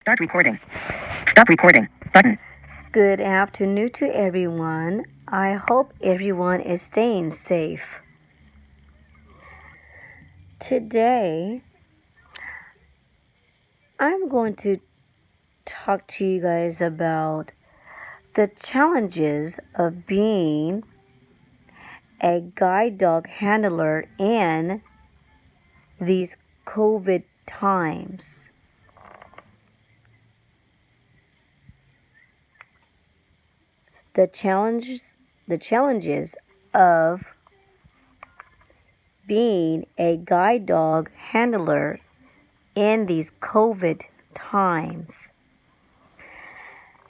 Start recording. Stop recording. Button. Good afternoon to everyone. I hope everyone is staying safe. Today, I'm going to talk to you guys about the challenges of being a guide dog handler in these COVID times. The challenges of being a guide dog handler in these COVID times.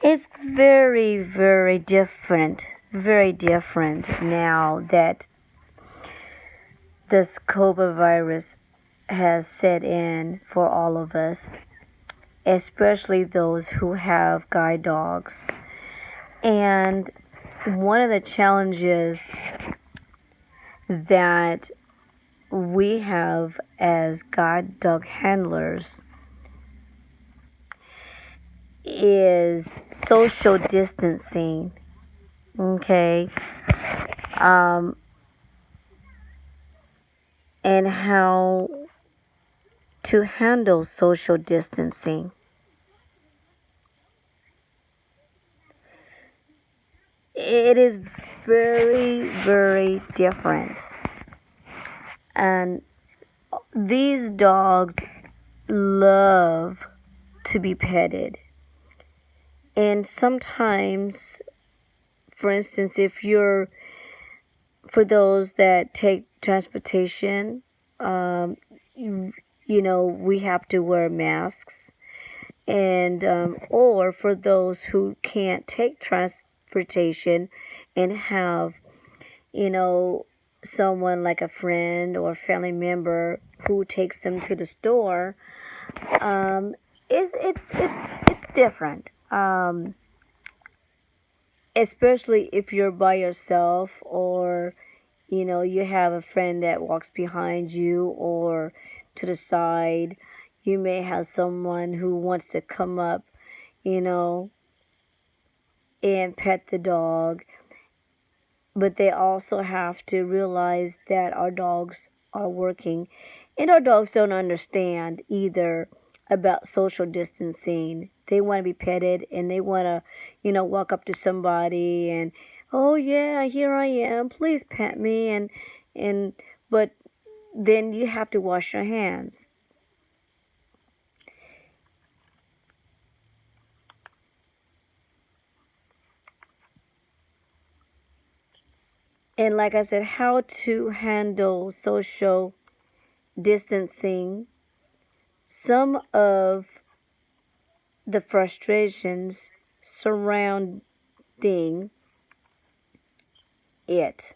It's very, very different now that this COVID virus has set in for all of us, especially those who have guide dogs. And one of the challenges that we have as guide dog handlers is social distancing, okay? And how to handle social distancing. It is very, very different. And these dogs love to be petted. And sometimes, for instance, for those that take transportation, we have to wear masks. And, or for those who can't take transportation and have, someone like a friend or family member who takes them to the store, it's different. Especially if you're by yourself, or you have a friend that walks behind you or to the side. You may have someone who wants to come up, and pet the dog. But they also have to realize that our dogs are working, and our dogs don't understand either about social distancing. They want to be petted, and they want to, walk up to somebody and, oh yeah, here I am, please pet me, but then you have to wash your hands. And like I said, how to handle social distancing. Some of the frustrations surrounding it.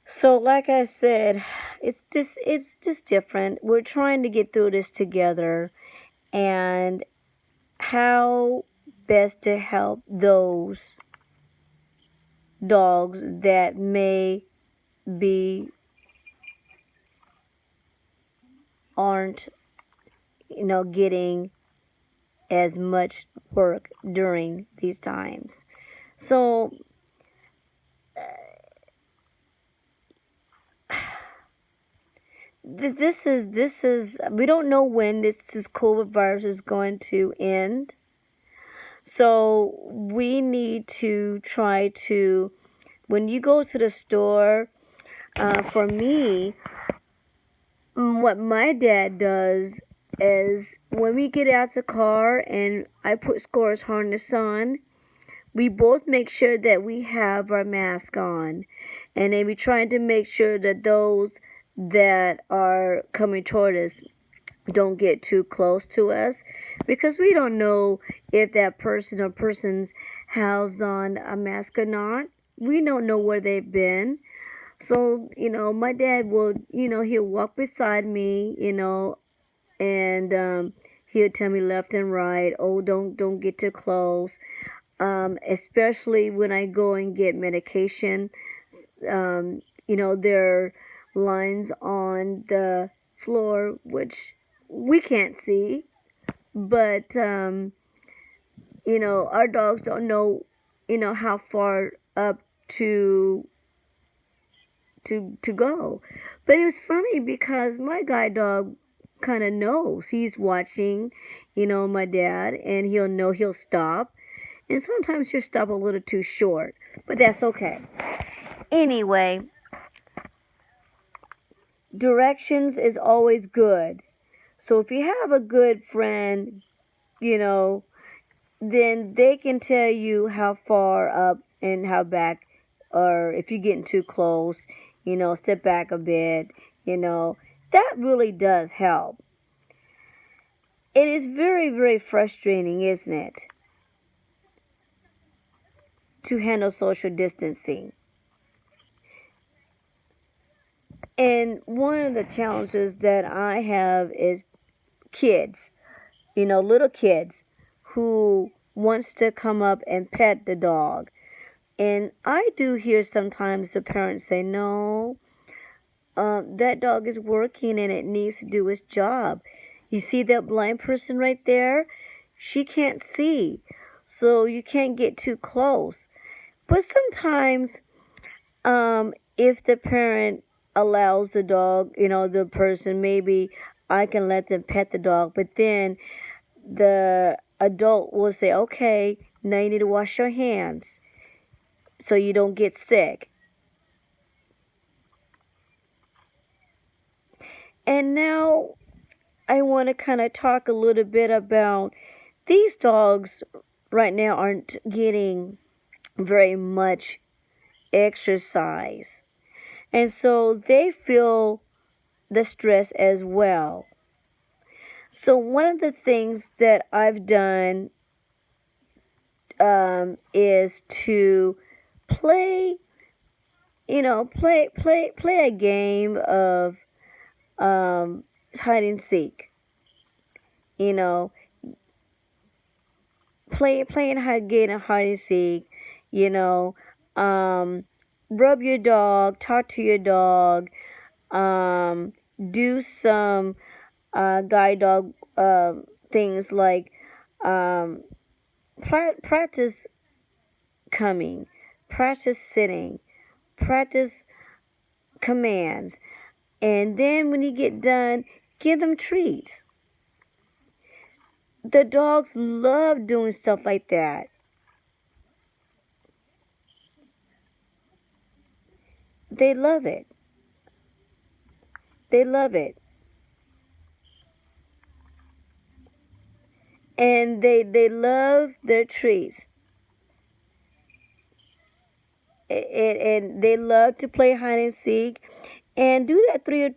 So like I said, it's just different. We're trying to get through this together, and how best to help those dogs that may be aren't getting as much work during these times. So this is we don't know when this COVID virus is going to end. So we need to try to, when you go to the store, for me, what my dad does is when we get out the car and I put Score's harness on, we both make sure that we have our mask on. And then we try to make sure that those that are coming toward us don't get too close to us, because we don't know if that person or persons has on a mask or not. We don't know where they've been. So, my dad will, he'll walk beside me, and he'll tell me left and right, oh, don't get too close. Especially when I go and get medication, there are lines on the floor which we can't see, but our dogs don't know, how far up to to go. But it was funny because my guide dog kind of knows. He's watching, my dad, and he'll stop. And sometimes he'll stop a little too short, but that's okay. Anyway, directions is always good. So if you have a good friend, you know, then they can tell you how far up and how back, or if you're getting too close, step back a bit, that really does help. It is very, very frustrating, isn't it, to handle social distancing. And one of the challenges that I have is kids, little kids who wants to come up and pet the dog. And I do hear sometimes the parents say, no, that dog is working and it needs to do its job. You see that blind person right there? She can't see, so you can't get too close. But sometimes, if the parent allows the dog, the person, maybe I can let them pet the dog, but then the adult will say, okay, now you need to wash your hands so you don't get sick. And now I want to kind of talk a little bit about these dogs right now aren't getting very much exercise. And so they feel the stress as well. So one of the things that I've done is to play, play a game of hide and seek. You know, playing hide and seek. You know, rub your dog, talk to your dog, do some guide dog things like practice coming, practice sitting, practice commands, and then when you get done, give them treats. The dogs love doing stuff like that. They love it. They love it. And they love their treats. And they love to play hide and seek, and do that 2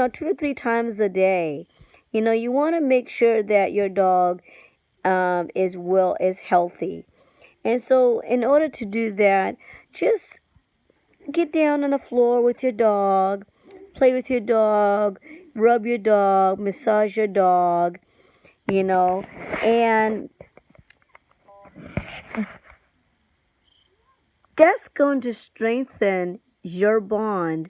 to 3 times a day. You want to make sure that your dog is healthy. And so in order to do that, just get down on the floor with your dog, play with your dog, rub your dog, massage your dog, and that's going to strengthen your bond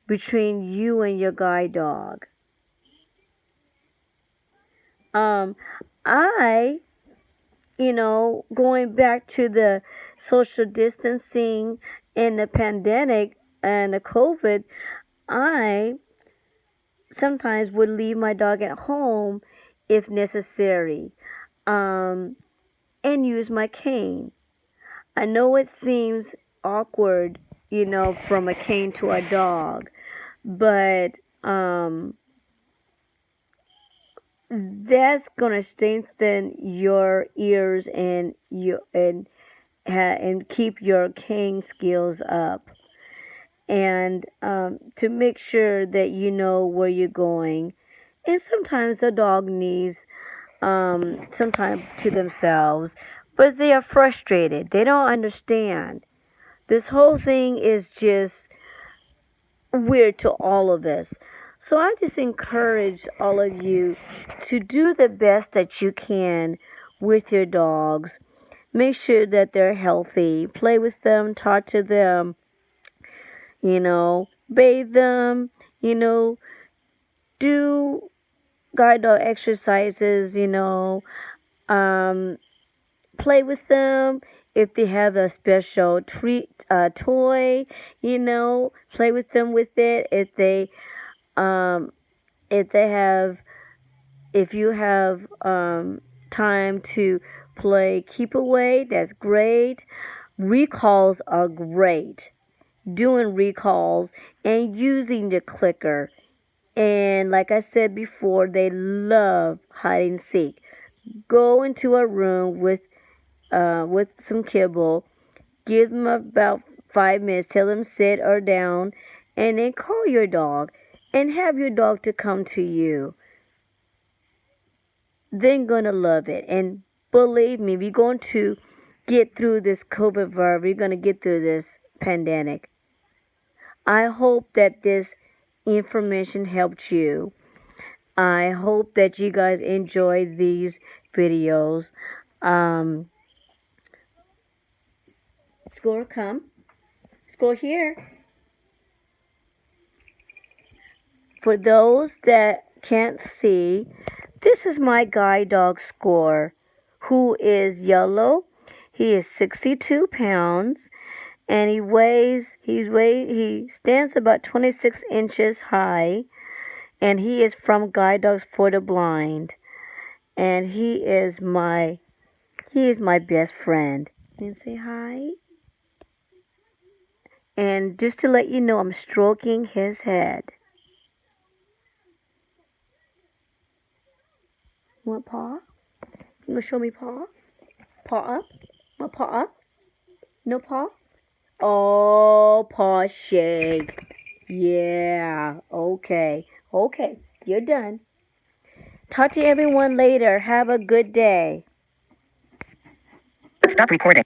between you and your guide dog. I, going back to the social distancing and the pandemic and the COVID, I sometimes would leave my dog at home if necessary, and use my cane. I know it seems awkward, from a cane to a dog, but that's gonna strengthen your ears and keep your cane skills up, and to make sure that you know where you're going. And sometimes a dog needs some time to themselves, but they are frustrated. They don't understand. This whole thing is just weird to all of us. So I just encourage all of you to do the best that you can with your dogs. Make sure that they're healthy. Play with them, talk to them, bathe them, do guide dog exercises, play with them. If they have a special treat, toy, play with them with it. Um, if they have, if you have time to play keep away, that's great. Recalls are great. Doing recalls and using the clicker. And like I said before, they love hide and seek. Go into a room with some kibble. Give them about 5 minutes. Tell them sit or down, and then call your dog and have your dog to come to you. They're gonna love it, and believe me, we're going to get through this COVID virus. We're gonna get through this pandemic. I hope that this information helped you. I hope that you guys enjoy these videos. Score, come. Score here. For those that can't see, this is my guide dog Score, who is yellow. He is 62 pounds, and he stands about 26 inches high, and he is from Guide Dogs for the Blind, and he is my best friend. And say hi. And just to let you know, I'm stroking his head. You want paw? You want to show me paw? Paw up? Want paw up? No paw? Oh, paw shake. Yeah. Okay. Okay. You're done. Talk to everyone later. Have a good day. Stop recording.